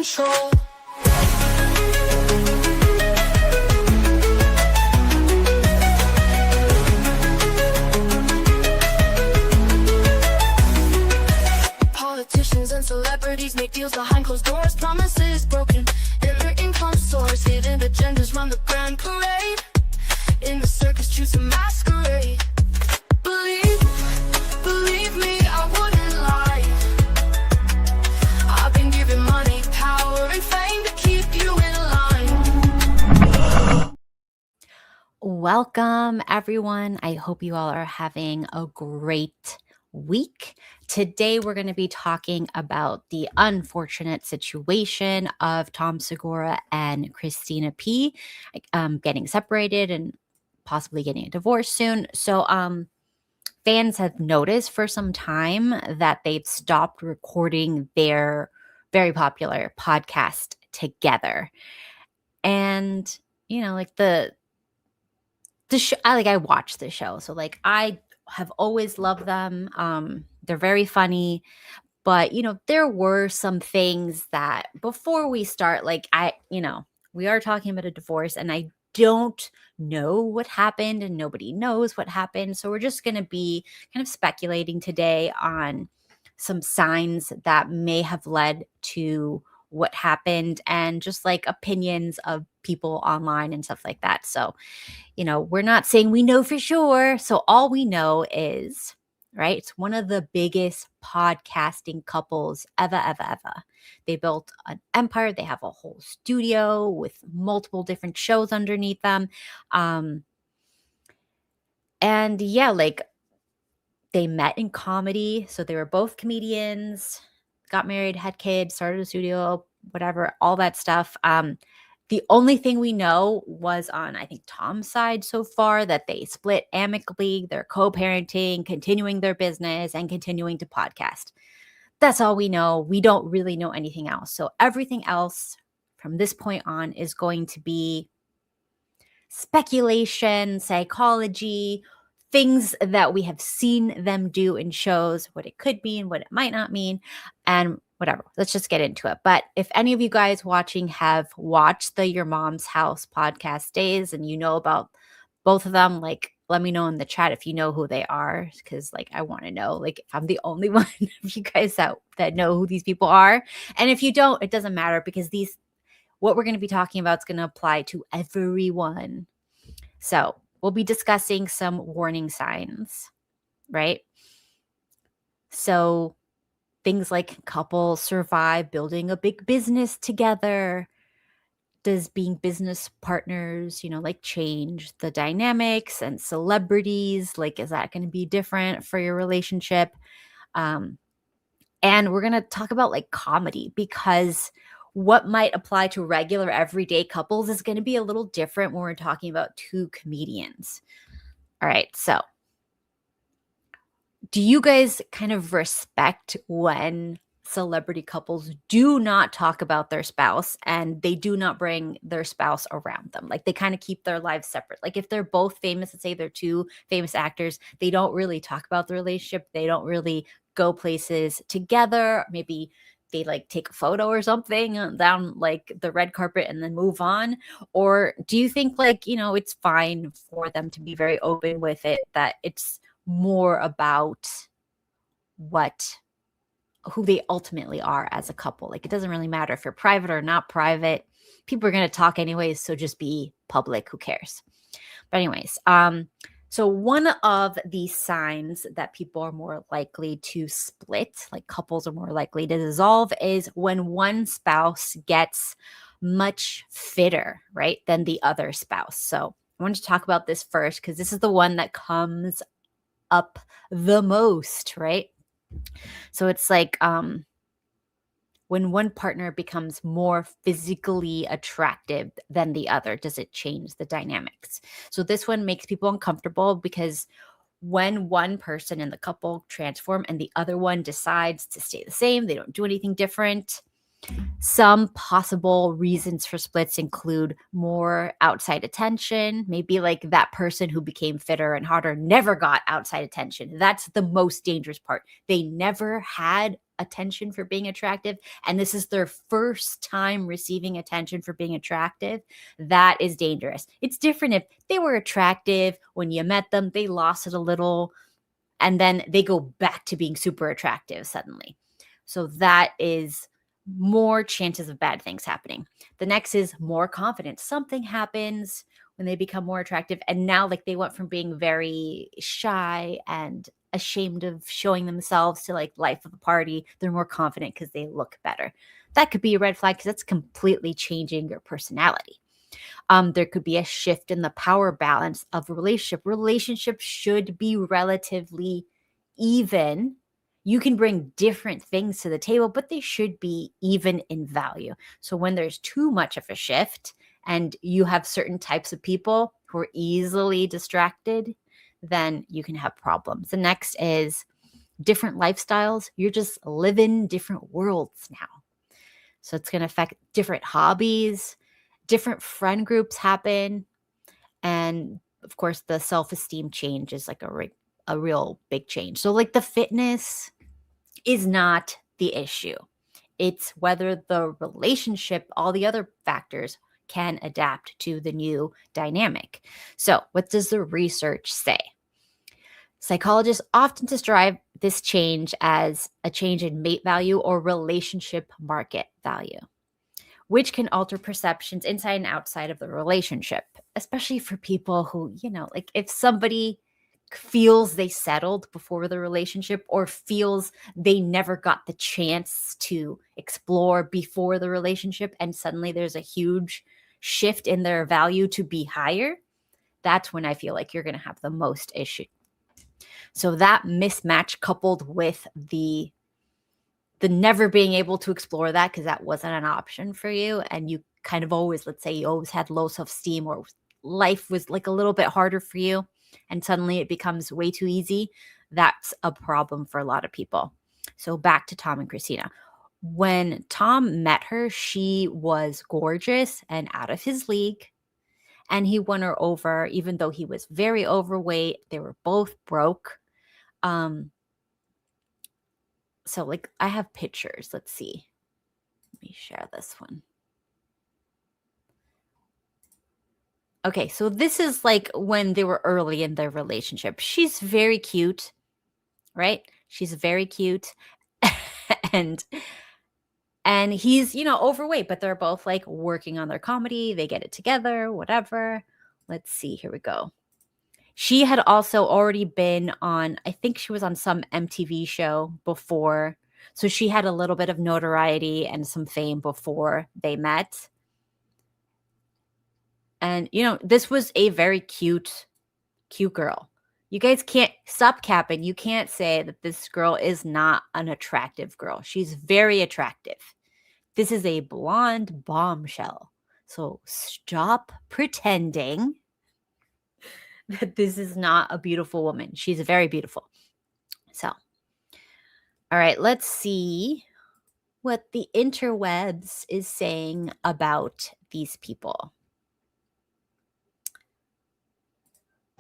control. Politicians and celebrities make deals behind closed doors, promises broken, and their income soars. Hidden agendas run the grand parade. In the circus, choose to masquerade. Believe me, I wouldn't lie. I've been given money, power, and fame to keep you in line. Welcome, everyone. I hope you all are having a great week. Today, we're going to be talking about the unfortunate situation of Tom Segura and Christina P. Getting separated and possibly getting a divorce soon. So, fans have noticed for some time that they've stopped recording their very popular podcast together. And, like the show, I watch the show. So like I have always loved them. They're very funny, but there were some things that before we start, we are talking about a divorce and I don't know what happened and nobody knows what happened. So we're just going to be kind of speculating today on some signs that may have led to what happened and just like opinions of people online and stuff like that. So, we're not saying we know for sure. So all we know is, right, it's one of the biggest podcasting couples ever. They built an empire. They have a whole studio with multiple different shows underneath them. And yeah, like they met in comedy. So they were both comedians, got married, had kids, started a studio, whatever, all that stuff. The only thing we know was on, I think, Tom's side so far that they split amicably. They're co-parenting, continuing their business, and continuing to podcast. That's all we know. We don't really know anything else. So everything else from this point on is going to be speculation, psychology, things that we have seen them do in shows, what it could mean, what it might not mean, and whatever. Let's just get into it. But if any of you guys watching have watched the Your Mom's House podcast days and you know about both of them, like let me know in the chat if you know who they are, because like I want to know, like if I'm the only one of you guys that know who these people are. And if you don't, it doesn't matter because what we're going to be talking about is going to apply to everyone. So we'll be discussing some warning signs, right? So things like couples survive building a big business together. Does being business partners, like change the dynamics? And celebrities, like, is that going to be different for your relationship? And we're going to talk about like comedy because what might apply to regular everyday couples is going to be a little different when we're talking about two comedians. All right. So do you guys kind of respect when celebrity couples do not talk about their spouse and they do not bring their spouse around them? Like they kind of keep their lives separate. Like if they're both famous, let's say they're two famous actors, they don't really talk about the relationship. They don't really go places together. Maybe they like take a photo or something down like the red carpet and then move on. Or do you think like, it's fine for them to be very open with it, that it's more about who they ultimately are as a couple? Like it doesn't really matter if you're private or not private. People are going to talk anyways, so just be public. Who cares? But anyways, so one of the signs that people are more likely to split, like couples are more likely to dissolve, is when one spouse gets much fitter, right, than the other spouse. So I wanted to talk about this first because this is the one that comes up the most, right? So it's like when one partner becomes more physically attractive than the other, does it change the dynamics? So this one makes people uncomfortable because when one person in the couple transform and the other one decides to stay the same, they don't do anything different. Some possible reasons for splits include more outside attention. Maybe like that person who became fitter and hotter never got outside attention. That's the most dangerous part. They never had attention for being attractive, and this is their first time receiving attention for being attractive, that is dangerous. It's different if they were attractive when you met them, they lost it a little, and then they go back to being super attractive suddenly. So that is more chances of bad things happening. The next is more confidence. Something happens when they become more attractive, and now like they went from being very shy and ashamed of showing themselves to like life of the party. They're more confident because they look better. That could be a red flag because that's completely changing your personality. There could be a shift in the power balance of a relationship. Relationships should be relatively even. You can bring different things to the table, but they should be even in value. So when there's too much of a shift and you have certain types of people who are easily distracted, then you can have problems. The next is different lifestyles. You're just living different worlds now. So it's going to affect different hobbies, different friend groups happen. And of course, the self-esteem change is like a real big change. So like the fitness is not the issue. It's whether the relationship, all the other factors can adapt to the new dynamic. So what does the research say? Psychologists often describe this change as a change in mate value or relationship market value, which can alter perceptions inside and outside of the relationship, especially for people who, like if somebody feels they settled before the relationship or feels they never got the chance to explore before the relationship, and suddenly there's a huge shift in their value to be higher, that's when I feel like you're going to have the most issue. So that mismatch coupled with the never being able to explore that because that wasn't an option for you, and you kind of always, let's say you always had low self-esteem or life was like a little bit harder for you, and suddenly it becomes way too easy, that's a problem for a lot of people. So back to Tom and Christina. When Tom met her, she was gorgeous and out of his league, and he won her over even though he was very overweight. They were both broke. So like I have pictures. Let's see. Let me share this one. Okay, so this is like when they were early in their relationship. She's very cute, right? She's very cute. and he's, overweight, but they're both like working on their comedy. They get it together, whatever. Let's see. Here we go. She had also already been on, I think she was on some MTV show before. So she had a little bit of notoriety and some fame before they met. And, this was a very cute girl. You guys can't stop capping. You can't say that this girl is not an attractive girl. She's very attractive. This is a blonde bombshell. So stop pretending that this is not a beautiful woman. She's very beautiful. So, all right, let's see what the interwebs is saying about these people.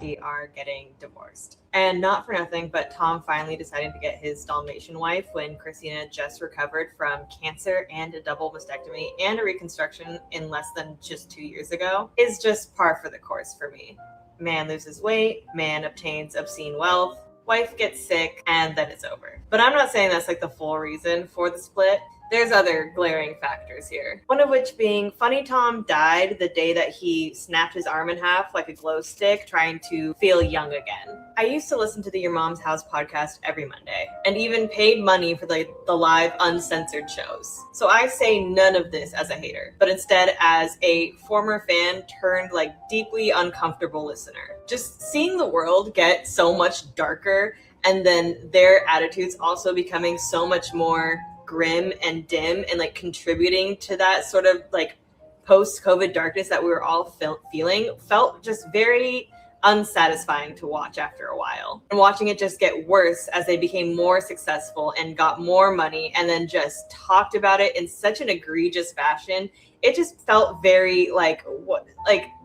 They are getting divorced. And not for nothing, but Tom finally decided to get his Dalmatian wife when Christina just recovered from cancer and a double mastectomy and a reconstruction in less than just 2 years ago is just par for the course for me. Man loses weight, man obtains obscene wealth, wife gets sick, and then it's over. But I'm not saying that's like the full reason for the split. There's other glaring factors here. One of which being Funny Tom died the day that he snapped his arm in half like a glow stick trying to feel young again. I used to listen to the Your Mom's House podcast every Monday and even paid money for the live uncensored shows. So I say none of this as a hater, but instead as a former fan turned like deeply uncomfortable listener. Just seeing the world get so much darker and then their attitudes also becoming so much more grim and dim and like contributing to that sort of like post-COVID darkness that we were all feeling felt just very unsatisfying to watch after a while. And watching it just get worse as they became more successful and got more money and then just talked about it in such an egregious fashion, it just felt very like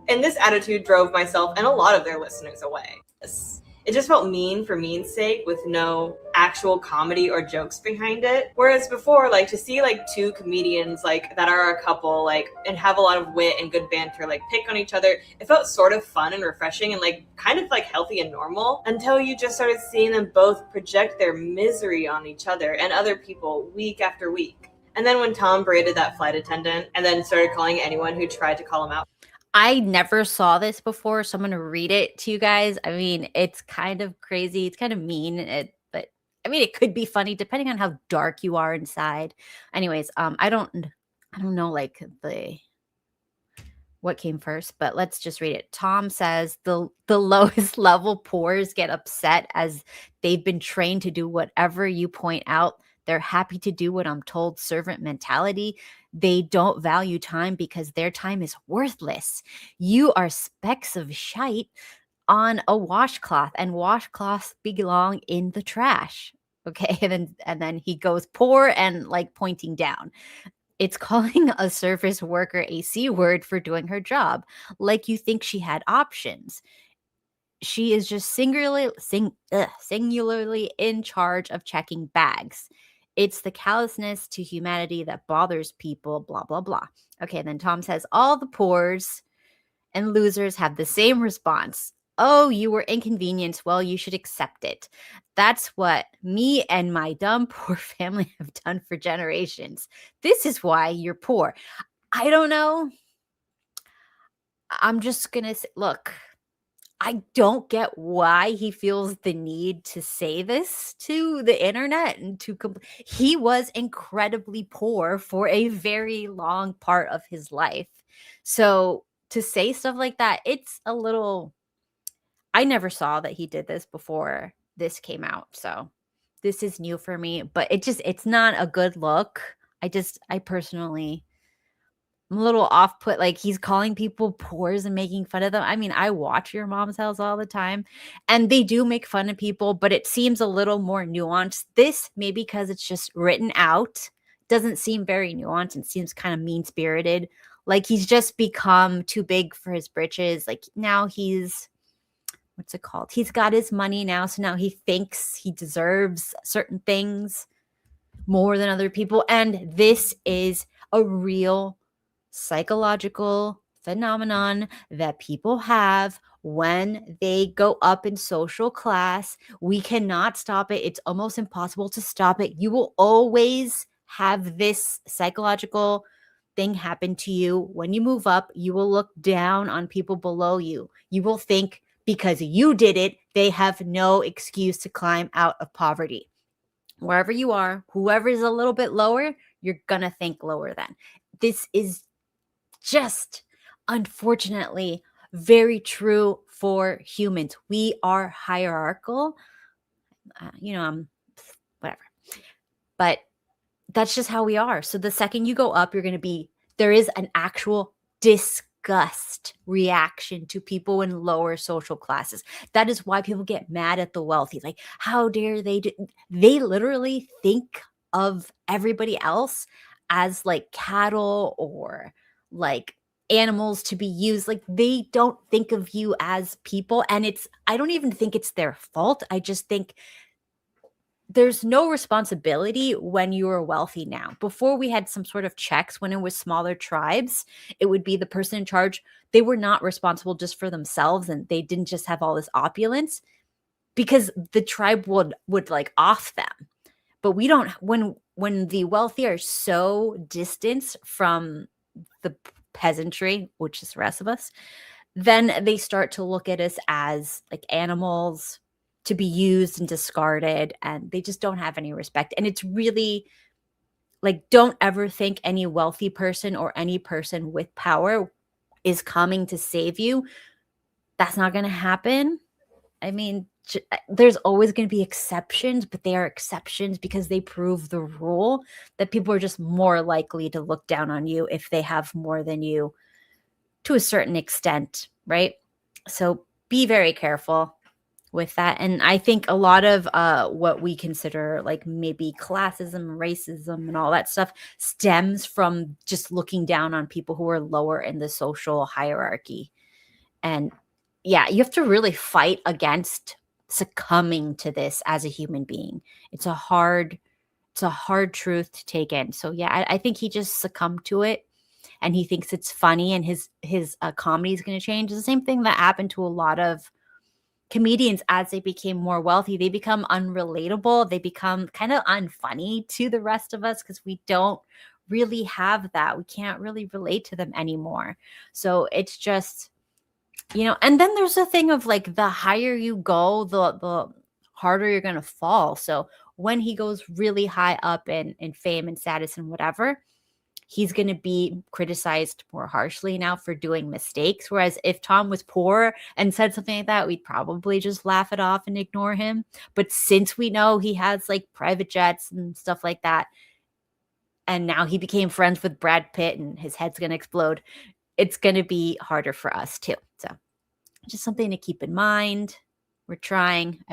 and this attitude drove myself and a lot of their listeners away. It It just felt mean for mean's sake with no actual comedy or jokes behind it. Whereas before, like to see like two comedians like that are a couple like and have a lot of wit and good banter like pick on each other, it felt sort of fun and refreshing and like kind of like healthy and normal until you just started seeing them both project their misery on each other and other people week after week. And then when Tom berated that flight attendant and then started calling anyone who tried to call him out. I never saw this before, so I'm going to read it to you guys. I mean, it's kind of crazy. It's kind of mean, but I mean, it could be funny depending on how dark you are inside. Anyways, I don't know like what came first, but let's just read it. Tom says the lowest level poors get upset as they've been trained to do whatever you point out. They're happy to do what I'm told, servant mentality. They don't value time because their time is worthless. You are specks of shite on a washcloth, and washcloths belong in the trash. Okay, and then he goes poor and like pointing down. It's calling a service worker a C word for doing her job, like you think she had options. She is just singularly in charge of checking bags. It's the callousness to humanity that bothers people, blah, blah, blah. Okay, then Tom says, all the poors and losers have the same response. Oh, you were inconvenienced. Well, you should accept it. That's what me and my dumb poor family have done for generations. This is why you're poor. I don't know. I'm just going to say, look, I don't get why he feels the need to say this to the internet and he was incredibly poor for a very long part of his life. So to say stuff like that, it's a little, I never saw that he did this before this came out. So this is new for me, but it's not a good look. I personally, I'm a little off put. Like he's calling people poors and making fun of them. I mean, I watch Your Mom's House all the time and they do make fun of people, but it seems a little more nuanced. This maybe because it's just written out doesn't seem very nuanced and seems kind of mean spirited. Like he's just become too big for his britches. Like now what's it called? He's got his money now. So now he thinks he deserves certain things more than other people. And this is a real psychological phenomenon that people have when they go up in social class. We cannot stop it. It's almost impossible to stop it. You will always have this psychological thing happen to you. When you move up, you will look down on people below you. You will think because you did it, they have no excuse to climb out of poverty. Wherever you are, whoever is a little bit lower, you're going to think lower than. This is just unfortunately very true for humans. We are hierarchical. Whatever. But that's just how we are. So the second you go up, there is an actual disgust reaction to people in lower social classes. That is why people get mad at the wealthy. Like, how dare they do? They literally think of everybody else as like cattle or like animals to be used. Like they don't think of you as people. And I don't even think it's their fault. I just think there's no responsibility when you are wealthy now. Before we had some sort of checks when it was smaller tribes, it would be the person in charge. They were not responsible just for themselves and they didn't just have all this opulence because the tribe would like off them. But we don't, when the wealthy are so distant from the peasantry, which is the rest of us, then they start to look at us as like animals to be used and discarded, and they just don't have any respect. And it's really like, don't ever think any wealthy person or any person with power is coming to save you. That's not going to happen. I mean, there's always going to be exceptions, but they are exceptions because they prove the rule that people are just more likely to look down on you if they have more than you to a certain extent, right? So be very careful with that. And I think a lot of what we consider like maybe classism, racism, and all that stuff stems from just looking down on people who are lower in the social hierarchy. And yeah, you have to really fight against succumbing to this as a human being. It's a hard truth to take in. So yeah, I think he just succumbed to it, and he thinks it's funny, and his comedy is going to change. It's the same thing that happened to a lot of comedians as they became more wealthy. They become unrelatable. They become kind of unfunny to the rest of us because we don't really have that. We can't really relate to them anymore. So it's just, and then there's a thing of like, the higher you go, the harder you're going to fall. So when he goes really high up in fame and status and whatever, he's going to be criticized more harshly now for doing mistakes. Whereas if Tom was poor and said something like that, we'd probably just laugh it off and ignore him. But since we know he has like private jets and stuff like that, and now he became friends with Brad Pitt and his head's going to explode, it's going to be harder for us too. So just something to keep in mind. We're trying.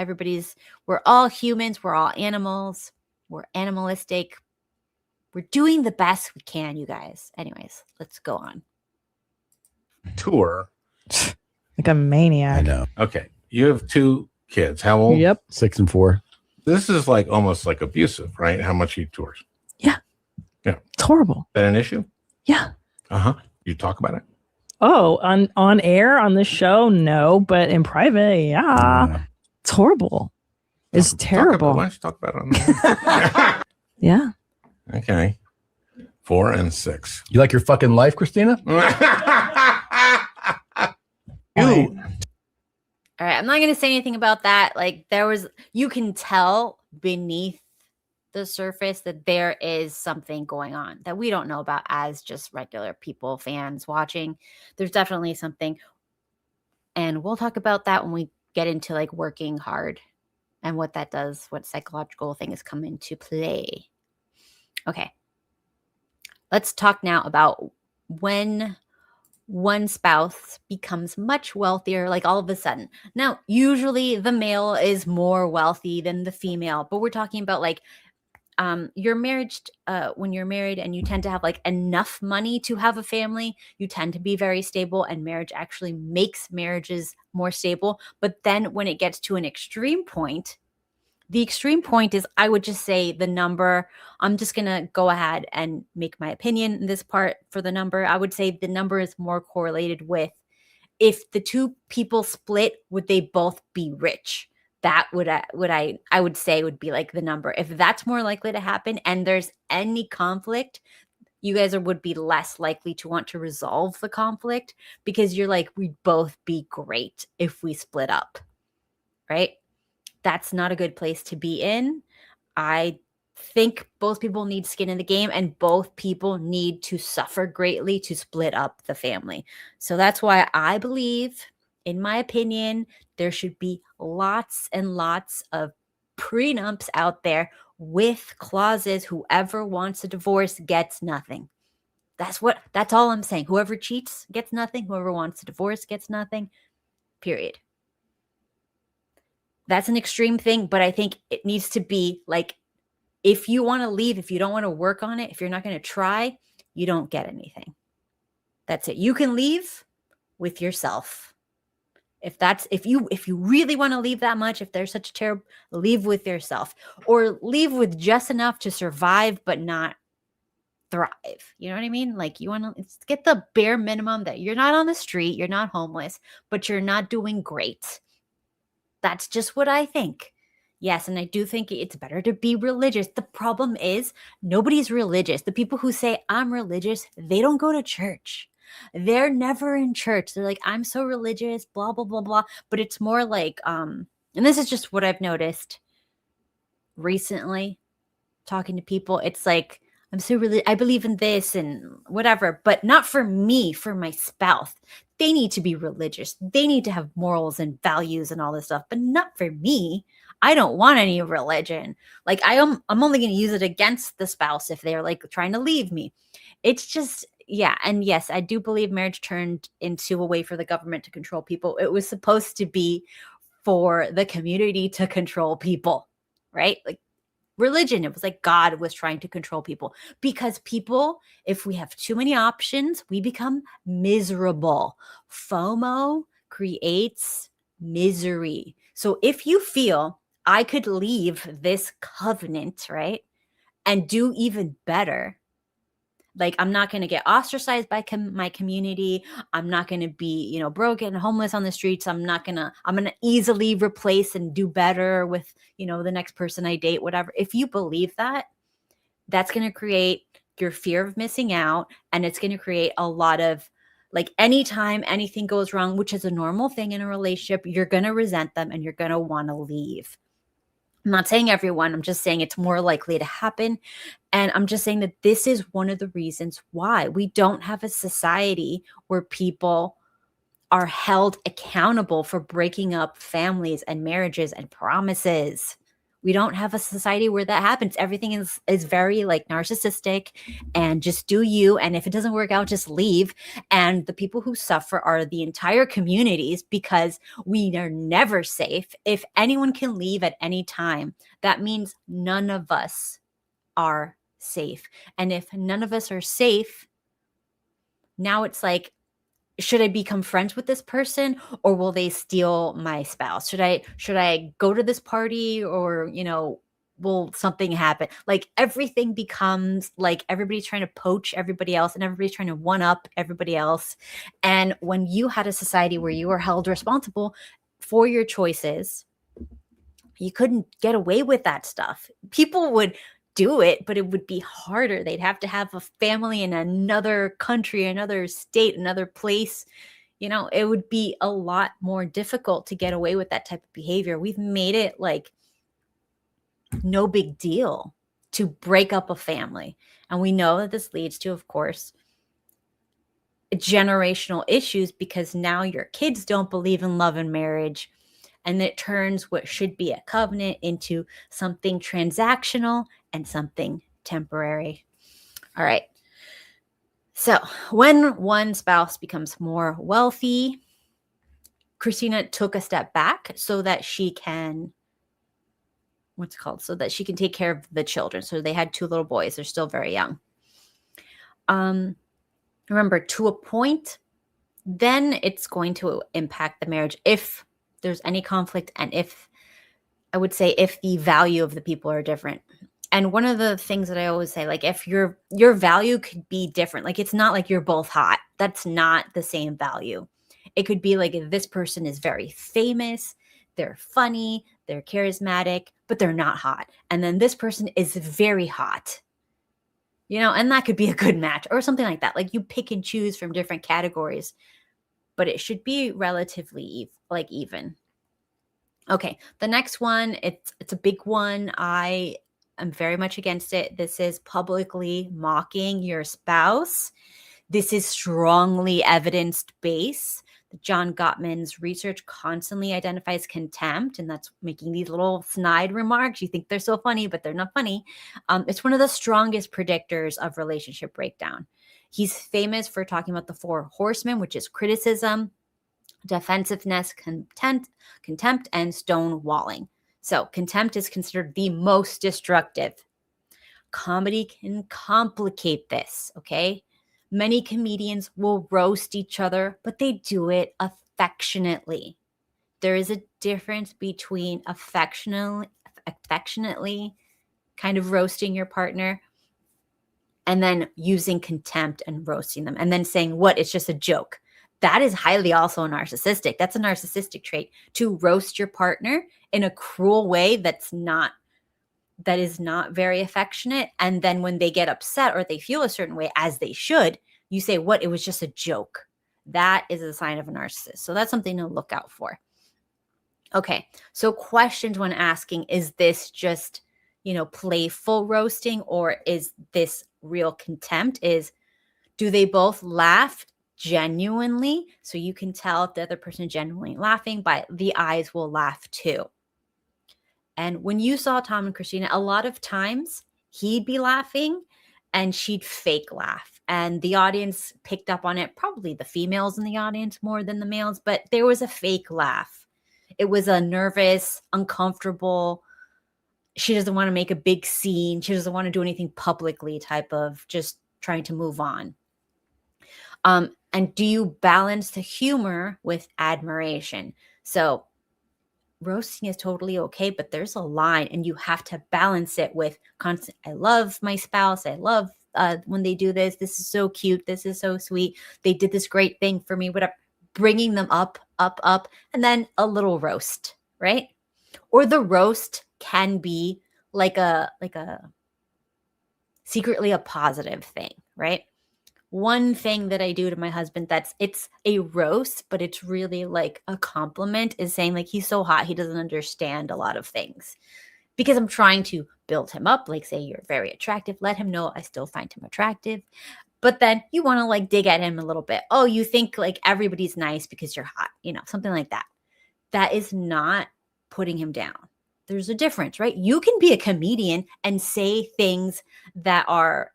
We're all humans. We're all animals. We're animalistic. We're doing the best we can, you guys. Anyways, let's go on. Tour. Like a maniac. I know. Okay. You have 2 kids. How old? Yep. 6 and 4. This is like almost like abusive, right? How much he tours. It's horrible. Is that an issue? Yeah. You talk about it? Oh, on air on this show? No, but in private, yeah. It's horrible. It's terrible. Why don't you talk about it on there? Yeah. Okay. 4 and 6. You like your fucking life, Christina? You. All right, I'm not going to say anything about that. Like, you can tell beneath the surface that there is something going on that we don't know about as just regular people, fans watching. There's definitely something. And we'll talk about that when we get into like working hard and what that does, what psychological things come into play. Okay. Let's talk now about when one spouse becomes much wealthier, like all of a sudden. Now, usually the male is more wealthy than the female, but we're talking about like your marriage, when you're married and you tend to have like enough money to have a family, you tend to be very stable, and marriage actually makes marriages more stable. But then when it gets to an extreme point, the extreme point is, I would just say the number. I'm just going to go ahead and make my opinion in this part for the number. I would say the number is more correlated with, if the 2 people split, would they both be rich? That I would say would be like the number. If that's more likely to happen and there's any conflict, you guys would be less likely to want to resolve the conflict, because you're like, we'd both be great if we split up, right? That's not a good place to be in. I think both people need skin in the game, and both people need to suffer greatly to split up the family. So that's why I believe, in my opinion, there should be lots and lots of prenups out there with clauses. Whoever wants a divorce gets nothing. That's all I'm saying. Whoever cheats gets nothing. Whoever wants a divorce gets nothing. Period. That's an extreme thing, but I think it needs to be like, if you want to leave, if you don't want to work on it, if you're not going to try, you don't get anything. That's it. You can leave with yourself. If you really want to leave that much, if there's such a terrible, leave with yourself, or leave with just enough to survive but not thrive. You know what I mean? Like, you want to get the bare minimum, that you're not on the street, you're not homeless, but you're not doing great. That's just what I think. Yes, and I do think it's better to be religious. The problem is, nobody's religious. The people who say I'm religious, they don't go to church. They're never in church. They're like, I'm so religious, blah, blah, blah, blah. But it's more like, and this is just what I've noticed recently, talking to people. It's like, I'm so religious, I believe in this and whatever, but not for me, for my spouse. They need to be religious. They need to have morals and values and all this stuff, but not for me. I don't want any religion. Like, I'm only going to use it against the spouse if they're like trying to leave me. It's just, yeah. And yes, I do believe marriage turned into a way for the government to control people. It was supposed to be for the community to control people, right? Like religion, it was like God was trying to control people, because people, if we have too many options, we become miserable. FOMO creates misery. So if you feel I could leave this covenant, right, and do even better, like I'm not going to get ostracized by my community. I'm not going to be, broken, homeless on the streets. I'm going to easily replace and do better with, the next person I date, whatever. If you believe that, that's going to create your fear of missing out. And it's going to create a lot of, like, anytime anything goes wrong, which is a normal thing in a relationship, you're going to resent them and you're going to want to leave. I'm not saying everyone, I'm just saying it's more likely to happen. And I'm just saying that this is one of the reasons why we don't have a society where people are held accountable for breaking up families and marriages and promises. We don't have a society where that happens. Everything is very like narcissistic and just do you. And if it doesn't work out, just leave. And the people who suffer are the entire communities because we are never safe. If anyone can leave at any time, that means none of us are safe. And if none of us are safe, now it's like, should I become friends with this person or will they steal my spouse? Should I go to this party or, will something happen? Like everything becomes like everybody's trying to poach everybody else and everybody's trying to one up everybody else. And when you had a society where you were held responsible for your choices, you couldn't get away with that stuff. People would do it, but it would be harder. They'd have to have a family in another country, another state, another place. It would be a lot more difficult to get away with that type of behavior. We've made it like no big deal to break up a family. And we know that this leads to, of course, generational issues because now your kids don't believe in love and marriage. And it turns what should be a covenant into something transactional and something temporary. All right. So when one spouse becomes more wealthy, Christina took a step back so that she can, so that she can take care of the children. So they had 2 little boys. They're still very young. Remember, to a point, then it's going to impact the marriage if there's any conflict and if the value of the people are different. And one of the things that I always say, like if your value could be different, like it's not like you're both hot. That's not the same value. It could be like if this person is very famous, they're funny, they're charismatic, but they're not hot. And then this person is very hot, and that could be a good match or something like that. Like you pick and choose from different categories, but it should be relatively even. Okay, the next one, it's a big one. I am very much against it. This is publicly mocking your spouse. This is strongly evidence-based. John Gottman's research constantly identifies contempt, and that's making these little snide remarks. You think they're so funny, but they're not funny. It's one of the strongest predictors of relationship breakdown. He's famous for talking about the 4 horsemen, which is criticism, defensiveness, contempt, and stonewalling. So contempt is considered the most destructive. Comedy can complicate this, okay? Many comedians will roast each other, but they do it affectionately. There is a difference between affectionately kind of roasting your partner and then using contempt and roasting them and then saying, what, it's just a joke. That is highly also narcissistic. That's a narcissistic trait, to roast your partner in a cruel way that is not very affectionate. And then when they get upset or they feel a certain way, as they should, you say, what, it was just a joke. That is a sign of a narcissist. So that's something to look out for. Okay, so questions when asking, is this just, playful roasting or is this real contempt? Do they both laugh genuinely? So you can tell if the other person is genuinely laughing, but the eyes will laugh too. And when you saw Tom and Christina, a lot of times he'd be laughing and she'd fake laugh. And the audience picked up on it, probably the females in the audience more than the males, but there was a fake laugh. It was a nervous, uncomfortable, she doesn't want to make a big scene, she doesn't want to do anything publicly type of just trying to move on. And And do you balance the humor with admiration? So roasting is totally okay, but there's a line and you have to balance it with constant. I love my spouse. I love when they do this. This is so cute. This is so sweet. They did this great thing for me, whatever. Bringing them up, and then a little roast, right? Or the roast can be like a secretly a positive thing, right? One thing that I do to my husband it's a roast, but it's really like a compliment, is saying like, he's so hot, he doesn't understand a lot of things. Because I'm trying to build him up, like say you're very attractive, let him know I still find him attractive. But then you want to like dig at him a little bit. Oh, you think like everybody's nice because you're hot, something like that. That is not putting him down. There's a difference, right? You can be a comedian and say things that are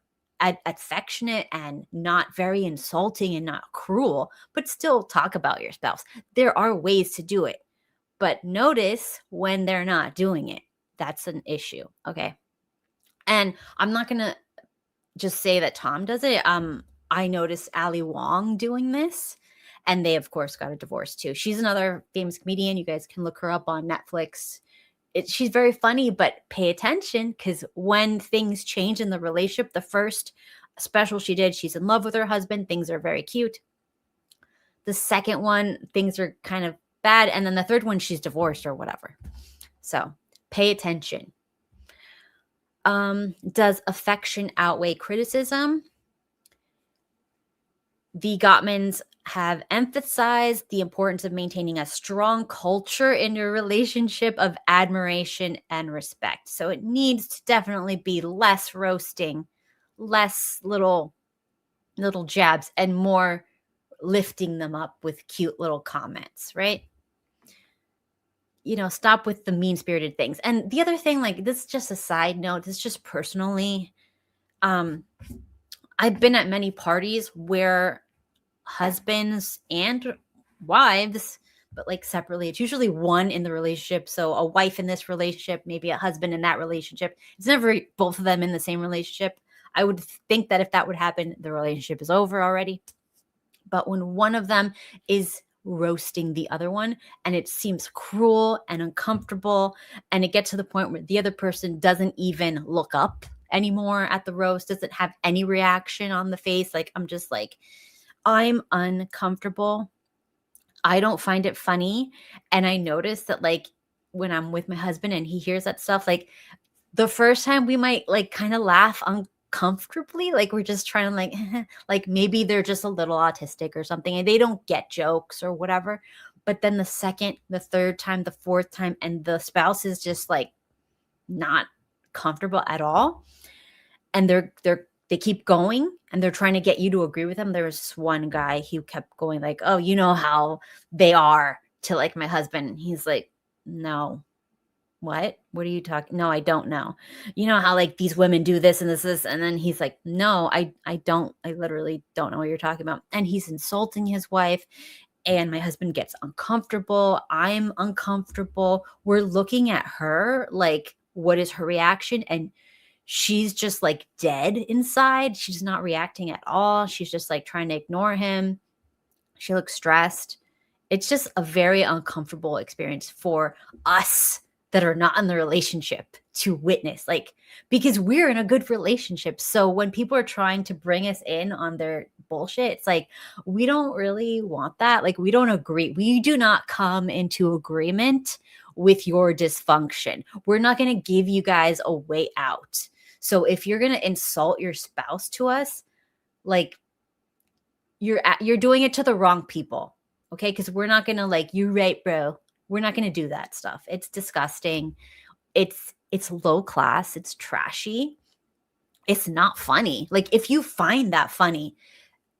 affectionate and not very insulting and not cruel, but still talk about your spouse. There are ways to do it, but notice when they're not doing it. That's an issue. Okay. And I'm not going to just say that Tom does it. I noticed Ali Wong doing this, and they of course got a divorce too. She's another famous comedian. You guys can look her up on Netflix. She's very funny, but pay attention, because when things change in the relationship, the first special she did, she's in love with her husband. Things are very cute. The second one, things are kind of bad. And then the third one, she's divorced or whatever. So pay attention. Does affection outweigh criticism? The Gottmans have emphasized the importance of maintaining a strong culture in your relationship of admiration and respect. So it needs to definitely be less roasting, less little jabs, and more lifting them up with cute little comments, right? Stop with the mean-spirited things. And the other thing, like, this is just a side note, this is just personally, I've been at many parties where husbands and wives, but like separately, it's usually one in the relationship. So a wife in this relationship, maybe a husband in that relationship. It's never both of them in the same relationship. I would think that if that would happen, the relationship is over already. But when one of them is roasting the other one, and it seems cruel and uncomfortable, and it gets to the point where the other person doesn't even look up anymore at the roast, doesn't have any reaction on the face, like I'm just like, I'm uncomfortable. I don't find it funny. And I notice that like when I'm with my husband and he hears that stuff, like the first time we might like kind of laugh uncomfortably, like we're just trying to like like maybe they're just a little autistic or something and they don't get jokes or whatever. But then the second, the third time, the fourth time, and the spouse is just like not comfortable at all, and they keep going and they're trying to get you to agree with them. There was this one guy, he kept going like, oh, you know how they are to like my husband. He's like, no. What are you talking? No, I don't know. You know how like these women do this and this. And then he's like, no, I literally don't know what you're talking about. And he's insulting his wife, and my husband gets uncomfortable. I'm uncomfortable. We're looking at her like, what is her reaction? And she's just like dead inside. She's not reacting at all. She's just like trying to ignore him. She looks stressed. It's just a very uncomfortable experience for us that are not in the relationship to witness, like, because we're in a good relationship. So when people are trying to bring us in on their bullshit, it's like, we don't really want that. Like, we don't agree. We do not come into agreement with your dysfunction. We're not going to give you guys a way out. So if you're going to insult your spouse to us, like you're doing it to the wrong people. Okay. Cause we're not going to like, you right, bro. We're not going to do that stuff. It's disgusting. It's low class. It's trashy. It's not funny. Like if you find that funny,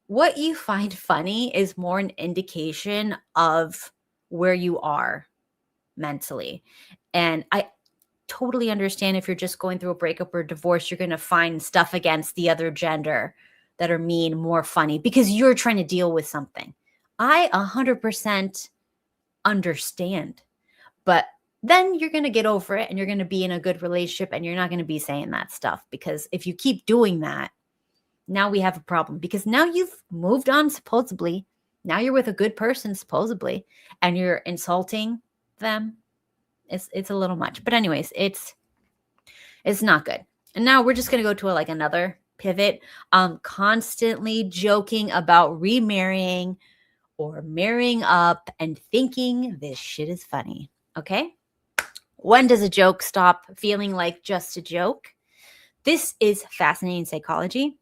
what you find funny is more an indication of where you are mentally. And I totally understand if you're just going through a breakup or divorce, you're going to find stuff against the other gender that are mean more funny because you're trying to deal with something. I 100% understand, but then you're going to get over it and you're going to be in a good relationship and you're not going to be saying that stuff, because if you keep doing that, now we have a problem because now you've moved on, supposedly. Now you're with a good person, supposedly, and you're insulting them. It's a little much. But anyways, it's not good. And now we're just going to go to another pivot. Constantly joking about remarrying or marrying up and thinking this shit is funny. Okay? When does a joke stop feeling like just a joke? This is fascinating psychology.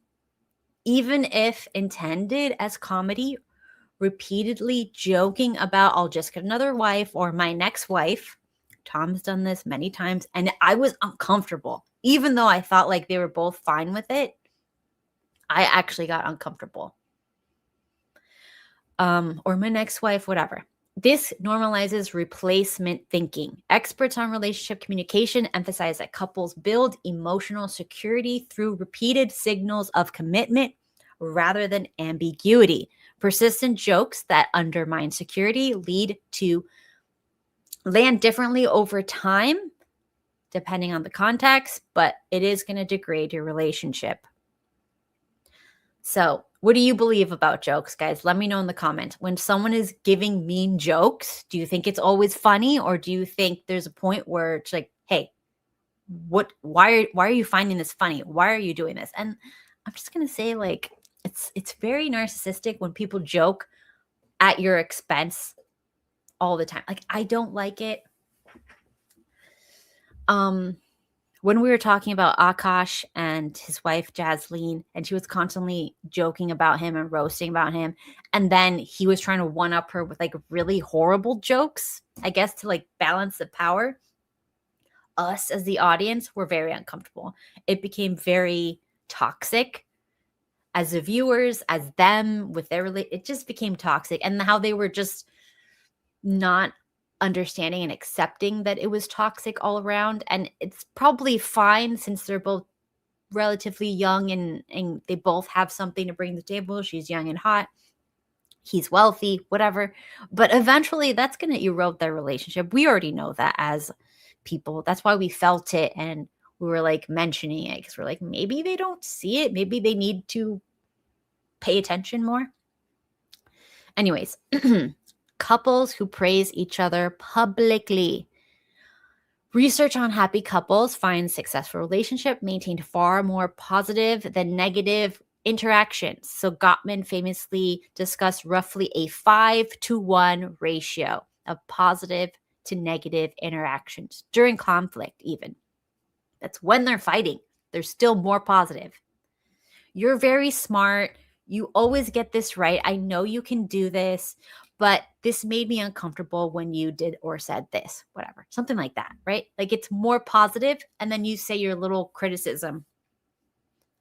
Even if intended as comedy, repeatedly joking about I'll just get another wife or my next wife. Tom's done this many times and I was uncomfortable. Even though I thought like they were both fine with it, I actually got uncomfortable. Or my next wife, whatever. This normalizes replacement thinking. Experts on relationship communication emphasize that couples build emotional security through repeated signals of commitment rather than ambiguity. Persistent jokes that undermine security land differently over time, depending on the context, but it is going to degrade your relationship. So, what do you believe about jokes, guys? Let me know in the comments. When someone is giving mean jokes, do you think it's always funny, or do you think there's a point where it's like, hey, why are you finding this funny? Why are you doing this? And I'm just going to say, like, it's very narcissistic when people joke at your expense all the time. Like, I don't like it. When we were talking about Akash and his wife Jasleen, and she was constantly joking about him and roasting about him, and then he was trying to one up her with like really horrible jokes, I guess, to like balance the power. Us as the audience were very uncomfortable. It became very toxic as the viewers, as them with their it just became toxic, and how they were just not understanding and accepting that it was toxic all around. And it's probably fine since they're both relatively young and they both have something to bring to the table. She's young and hot. He's wealthy, whatever. But eventually that's going to erode their relationship. We already know that as people. That's why we felt it and we were like mentioning it because we're like, maybe they don't see it. Maybe they need to pay attention more. Anyways, couples who praise each other publicly. Research on happy couples finds successful relationship maintained far more positive than negative interactions. So Gottman famously discussed roughly a 5-to-1 ratio of positive to negative interactions during conflict even. That's when they're fighting. They're still more positive. You're very smart. You always get this right. I know you can do this, but this made me uncomfortable when you did or said this, whatever, something like that, right? Like it's more positive, and then you say your little criticism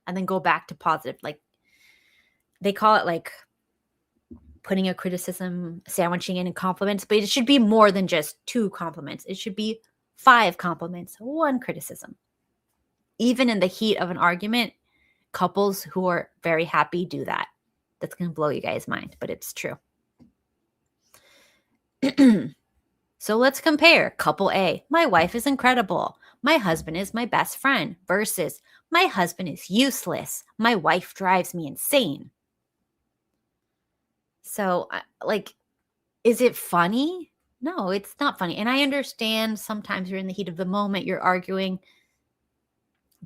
and then go back to positive. Like they call it like putting a criticism, sandwiching in compliments, but it should be more than just 2 compliments. It should be 5 compliments, 1 criticism. Even in the heat of an argument, couples who are very happy do that. That's going to blow you guys' mind, but it's true. So let's compare couple A. My wife is incredible. My husband is my best friend versus my husband is useless. My wife drives me insane. So like, is it funny? No, it's not funny. And I understand sometimes you're in the heat of the moment, you're arguing,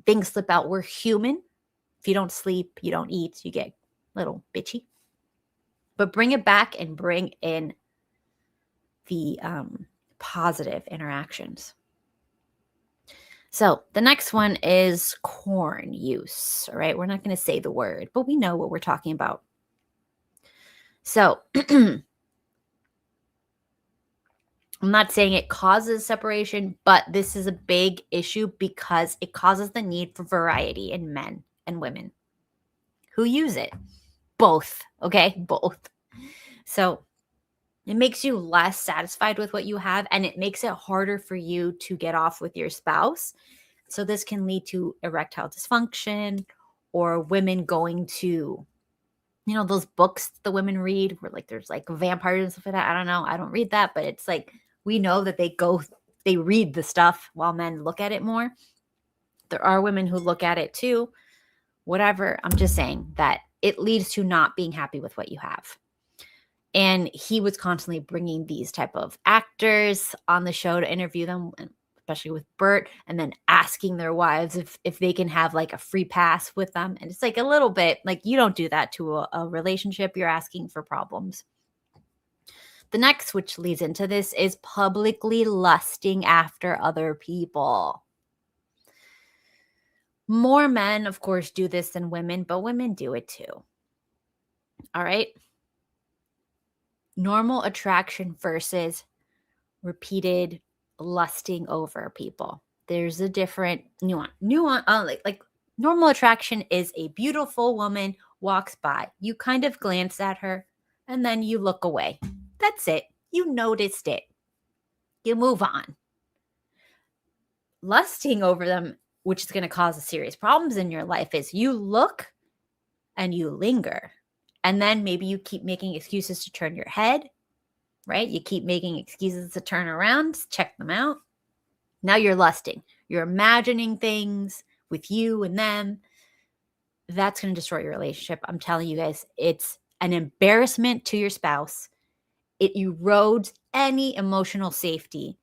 things slip out. We're human. If you don't sleep, you don't eat, you get a little bitchy. But bring it back and bring in the positive interactions. So the next one is corn use. All right, we're not going to say the word, but we know what we're talking about. So I'm not saying it causes separation, but this is a big issue because it causes the need for variety in men and women who use it. Both, okay? Both. So it makes you less satisfied with what you have, and it makes it harder for you to get off with your spouse. So this can lead to erectile dysfunction or women going to, you know, those books the women read where like there's like vampires and stuff like that. I don't know. I don't read that, but it's like we know that they read the stuff while men look at it more. There are women who look at it too, whatever. I'm just saying that it leads to not being happy with what you have. And he was constantly bringing these type of actors on the show to interview them, especially with Bert, and then asking their wives if they can have like a free pass with them. And it's like a little bit like, you don't do that to a relationship. You're asking for problems. The next, which leads into this, is publicly lusting after other people. More men, of course, do this than women, but women do it too. All right. Normal attraction versus repeated lusting over people. There's a different nuance. Like normal attraction is a beautiful woman walks by. You kind of glance at her and then you look away. That's it. You noticed it. You move on. Lusting over them, which is going to cause serious problems in your life, is you look and you linger. And then maybe you keep making excuses to turn your head, right? You keep making excuses to turn around, check them out. Now you're lusting. You're imagining things with you and them. That's going to destroy your relationship. I'm telling you guys, it's an embarrassment to your spouse. It erodes any emotional safety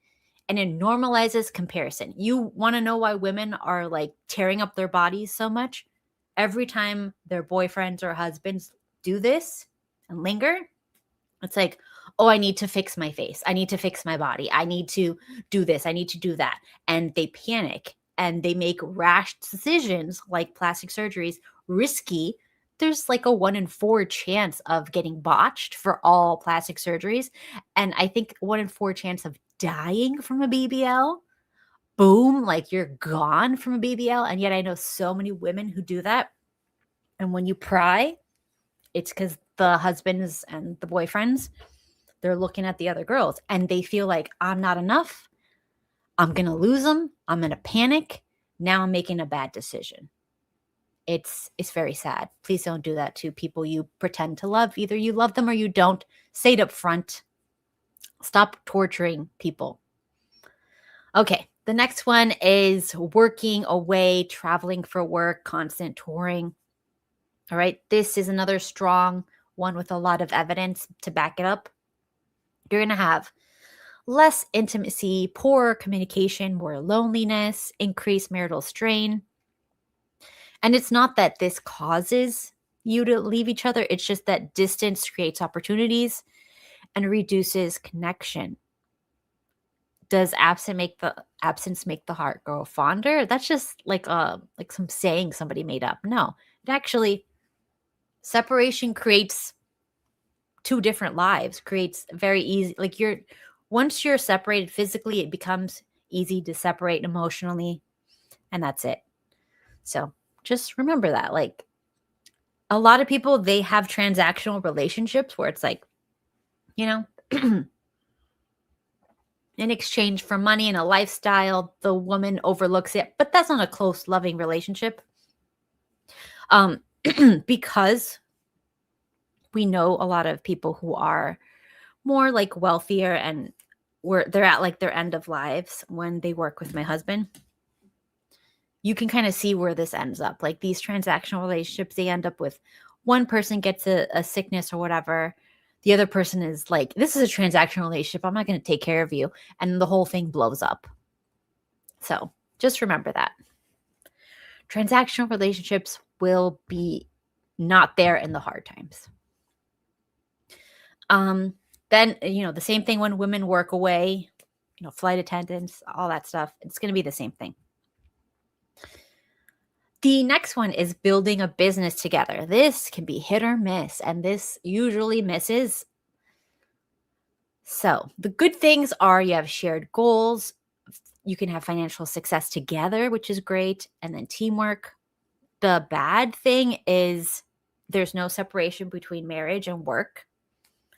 and it normalizes comparison. You want to know why women are like tearing up their bodies so much? Every time their boyfriends or husbands do this and linger, it's like, oh, I need to fix my face. I need to fix my body. I need to do this. I need to do that. And they panic and they make rash decisions like plastic surgeries, risky. There's like a 1 in 4 chance of getting botched for all plastic surgeries. And I think 1 in 4 chance of dying from a BBL. Boom, like you're gone from a BBL. And yet I know so many women who do that. And when you pry, it's because the husbands and the boyfriends, they're looking at the other girls and they feel like, I'm not enough. I'm going to lose them. I'm going to panic. Now I'm making a bad decision. It's very sad. Please don't do that to people you pretend to love. Either you love them or you don't. Say it up front. Stop torturing people. Okay. The next one is working away, traveling for work, constant touring. All right. This is another strong one with a lot of evidence to back it up. You're going to have less intimacy, poor communication, more loneliness, increased marital strain. And it's not that this causes you to leave each other. It's just that distance creates opportunities and reduces connection. Does absence make the heart grow fonder? That's just like some saying somebody made up. No, it actually, separation creates 2 different lives, creates very easy, like once you're separated physically, it becomes easy to separate emotionally, and that's it. So just remember that. Like a lot of people, they have transactional relationships where it's like, in exchange for money and a lifestyle, the woman overlooks it, but that's not a close, loving relationship. Because we know a lot of people who are more like wealthier and they're at like their end of lives when they work with my husband. You can kind of see where this ends up. Like these transactional relationships, they end up with one person gets a sickness or whatever. The other person is like, this is a transactional relationship. I'm not going to take care of you. And the whole thing blows up. So just remember that. Transactional relationships will be not there in the hard times. Then, the same thing when women work away, flight attendants, all that stuff. It's going to be the same thing. The next one is building a business together. This can be hit or miss, and this usually misses. So the good things are you have shared goals. You can have financial success together, which is great. And then teamwork. The bad thing is there's no separation between marriage and work.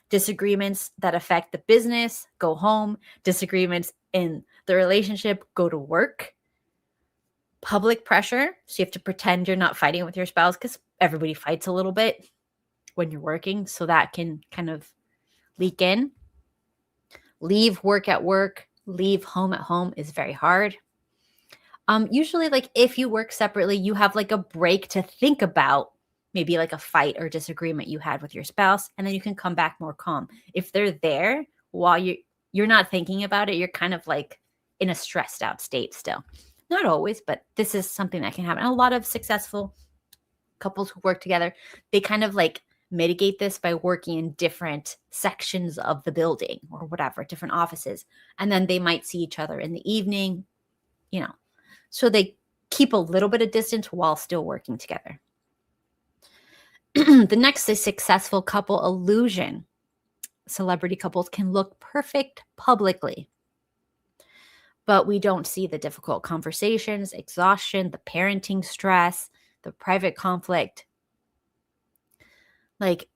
Disagreements that affect the business go home. Disagreements in the relationship go to work. Public pressure. So you have to pretend you're not fighting with your spouse because everybody fights a little bit when you're working. So that can kind of leak in. Leave work at work. Leave home at home is very hard. Usually, like if you work separately, you have like a break to think about maybe like a fight or disagreement you had with your spouse, and then you can come back more calm. If they're there while you're not thinking about it, you're kind of like in a stressed out state still. Not always, but this is something that can happen. A lot of successful couples who work together, they kind of like mitigate this by working in different sections of the building or whatever, different offices. And then they might see each other in the evening, you know. So they keep a little bit of distance while still working together. The next is successful couple illusion. Celebrity couples can look perfect publicly, but we don't see the difficult conversations, exhaustion, the parenting stress, the private conflict. Like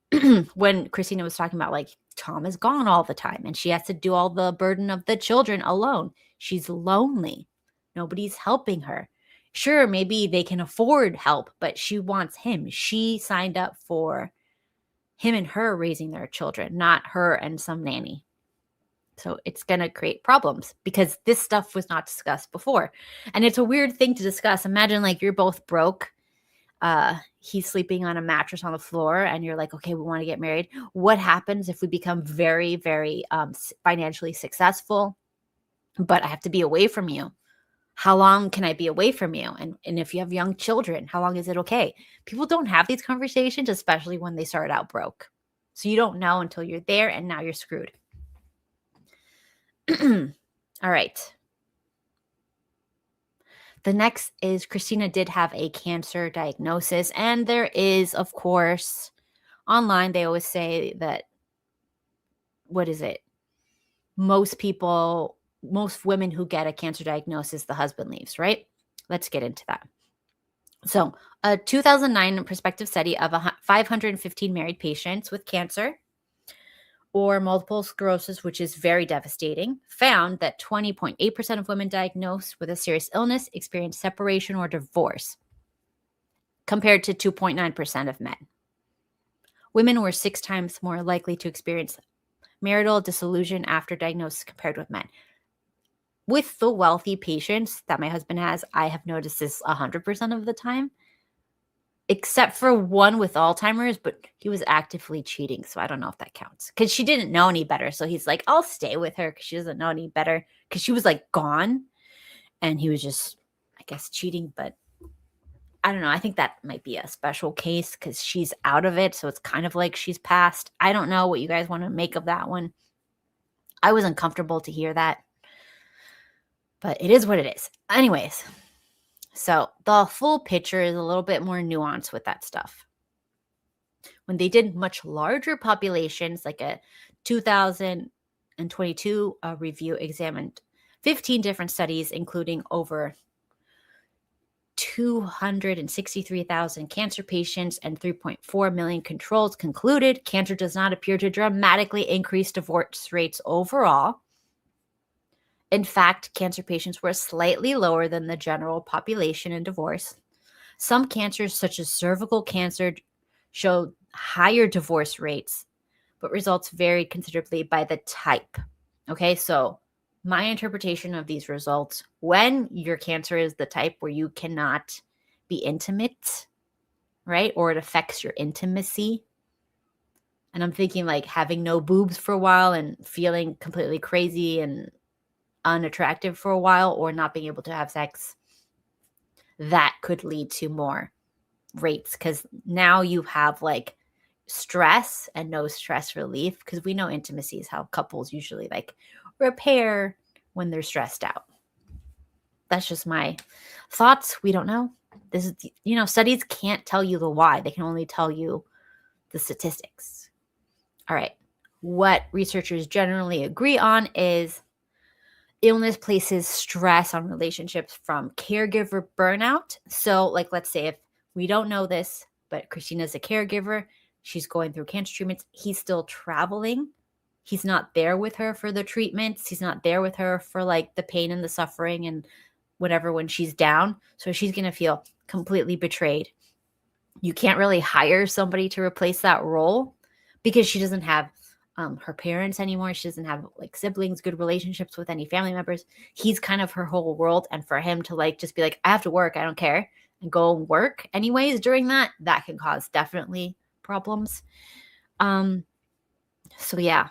when Christina was talking about like Tom is gone all the time and she has to do all the burden of the children alone. She's lonely. Nobody's helping her. Sure, maybe they can afford help, but she wants him. She signed up for him and her raising their children, not her and some nanny. So it's going to create problems because this stuff was not discussed before. And it's a weird thing to discuss. Imagine like you're both broke. He's sleeping on a mattress on the floor and you're like, okay, we want to get married. What happens if we become very, very financially successful, but I have to be away from you? How long can I be away from you? And if you have young children, how long is it okay? People don't have these conversations, especially when they start out broke. So you don't know until you're there and now you're screwed. All right. The next is Christina did have a cancer diagnosis. And there is, of course, online, they always say that, what is it? Most women who get a cancer diagnosis, the husband leaves, right? Let's get into that. So a 2009 prospective study of 515 married patients with cancer or multiple sclerosis, which is very devastating, found that 20.8% of women diagnosed with a serious illness experienced separation or divorce, compared to 2.9% of men. Women were 6 times more likely to experience marital dissolution after diagnosis compared with men. With the wealthy patients that my husband has, I have noticed this 100% of the time, except for one with Alzheimer's, but he was actively cheating. So I don't know if that counts because she didn't know any better. So he's like, I'll stay with her because she doesn't know any better because she was like gone and he was just, I guess, cheating. But I don't know. I think that might be a special case because she's out of it. So it's kind of like she's passed. I don't know what you guys want to make of that one. I was uncomfortable to hear that. But it is what it is. Anyways, so the full picture is a little bit more nuanced with that stuff. When they did much larger populations, like a 2022 review examined 15 different studies, including over 263,000 cancer patients and 3.4 million controls, concluded cancer does not appear to dramatically increase divorce rates overall. In fact, cancer patients were slightly lower than the general population in divorce. Some cancers, such as cervical cancer, showed higher divorce rates, but results varied considerably by the type. Okay, so my interpretation of these results, when your cancer is the type where you cannot be intimate, right, or it affects your intimacy, and I'm thinking like having no boobs for a while and feeling completely crazy and unattractive for a while or not being able to have sex, that could lead to more rates because now you have like stress and no stress relief because we know intimacy is how couples usually like repair when they're stressed out. That's just my thoughts. We don't know. This is, studies can't tell you the why. They can only tell you the statistics. All right. What researchers generally agree on is illness places stress on relationships from caregiver burnout. So like, let's say if we don't know this, but Christina's a caregiver, she's going through cancer treatments. He's still traveling. He's not there with her for the treatments. He's not there with her for like the pain and the suffering and whatever when she's down. So she's going to feel completely betrayed. You can't really hire somebody to replace that role because she doesn't have her parents anymore. She doesn't have like siblings, good relationships with any family members. He's kind of her whole world. And for him to like just be like, I have to work, I don't care, and go work anyways during that can cause definitely problems. So yeah,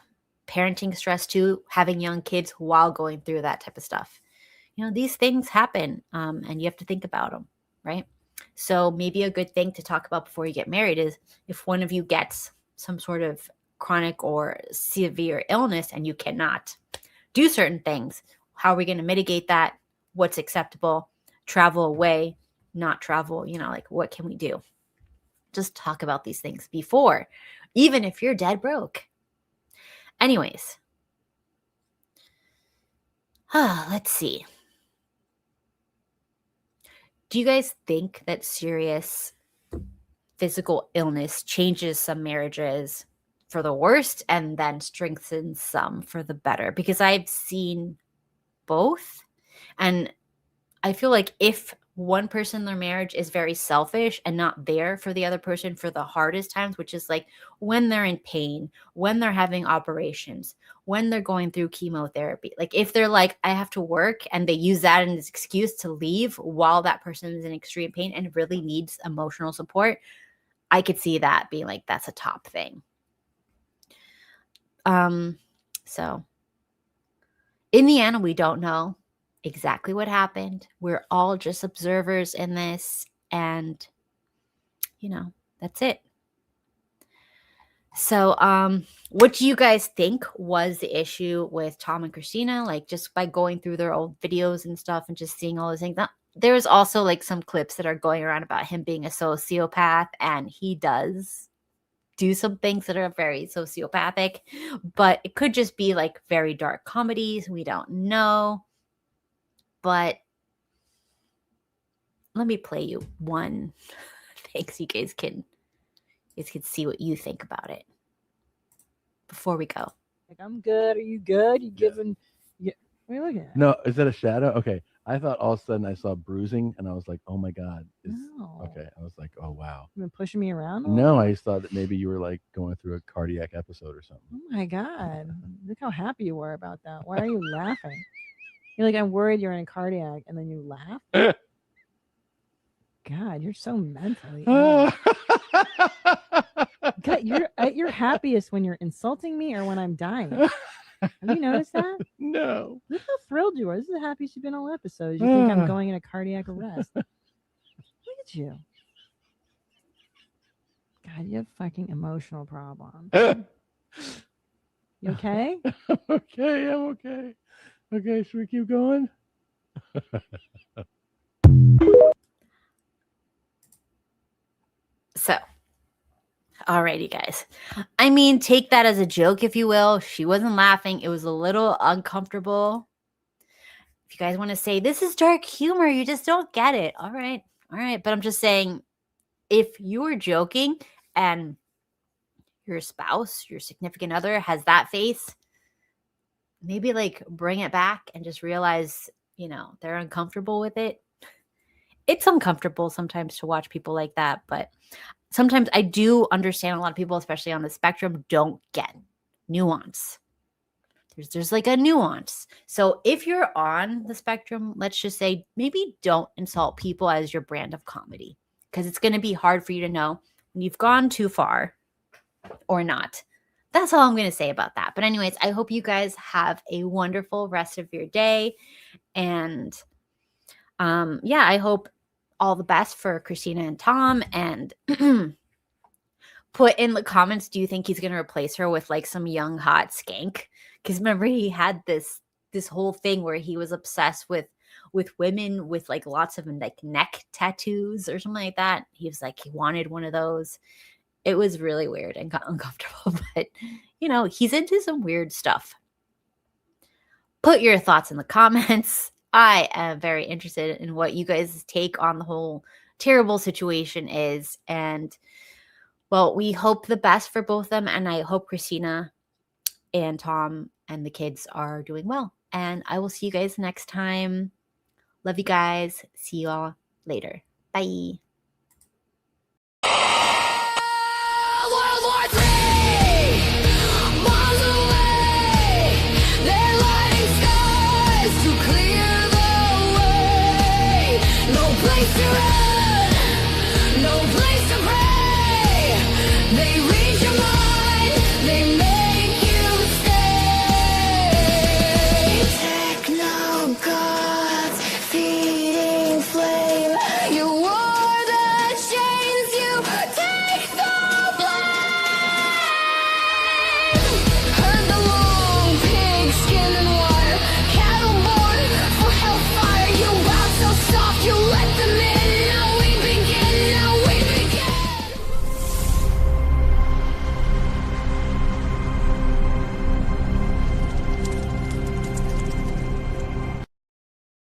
parenting stress too, having young kids while going through that type of stuff. These things happen, and you have to think about them, right? So maybe a good thing to talk about before you get married is if one of you gets some sort of chronic or severe illness and you cannot do certain things, how are we going to mitigate that? What's acceptable? Travel away, not travel, like what can we do? Just talk about these things before, even if you're dead broke. Anyways, let's see. Do you guys think that serious physical illness changes some marriages for the worst and then strengthens some for the better? Because I've seen both. And I feel like if one person in their marriage is very selfish and not there for the other person for the hardest times, which is like when they're in pain, when they're having operations, when they're going through chemotherapy, like if they're like, I have to work, and they use that as an excuse to leave while that person is in extreme pain and really needs emotional support, I could see that being like, that's a top thing. So in the end, we don't know exactly what happened. We're all just observers in this, and that's it. So what do you guys think was the issue with Tom and Christina? Like, just by going through their old videos and stuff and just seeing all those things. There's also like some clips that are going around about him being a sociopath, and he does do some things that are very sociopathic, but it could just be like very dark comedies. We don't know. But let me play you one thing so you guys can see what you think about it before we go. Like, I'm good. Are you good? You giving? Yeah. What are you looking at? No, is that a shadow? Okay. I thought all of a sudden I saw bruising and I was like, oh my God. No. Okay. I was like, oh, wow. You been pushing me around? No, I just thought that maybe you were like going through a cardiac episode or something. Oh my God. Look how happy you were about that. Why are you laughing? You're like, I'm worried you're in a cardiac, and then you laugh? God, you're so mentally ill. God, you're at your happiest when you're insulting me or when I'm dying. Have you noticed that? No. Look how thrilled you are. This is the happiest you've been all episodes. You think I'm going in a cardiac arrest. Look at you. God, you have fucking emotional problems. You okay? Okay, I'm okay. Okay, should we keep going? So, alrighty, guys. I mean, take that as a joke, if you will. She wasn't laughing. It was a little uncomfortable. If you guys want to say, this is dark humor, you just don't get it. All right. But I'm just saying, if you were joking and your spouse, your significant other has that face, maybe like bring it back and just realize, they're uncomfortable with it. It's uncomfortable sometimes to watch people like that, but sometimes I do understand a lot of people, especially on the spectrum, don't get nuance. There's like a nuance. So if you're on the spectrum, let's just say maybe don't insult people as your brand of comedy, because it's going to be hard for you to know when you've gone too far or not. That's all I'm going to say about that. But anyways, I hope you guys have a wonderful rest of your day. And I hope all the best for Christina and Tom. And put in the comments, do you think he's going to replace her with like some young hot skank? Because remember, he had this whole thing where he was obsessed with women with like lots of like neck tattoos or something like that. He was like, he wanted one of those. It was really weird and uncomfortable, but he's into some weird stuff. Put your thoughts in the comments. I am very interested in what you guys' take on the whole terrible situation is. And well, we hope the best for both of them. And I hope Christina and Tom and the kids are doing well. And I will see you guys next time. Love you guys. See you all later. Bye.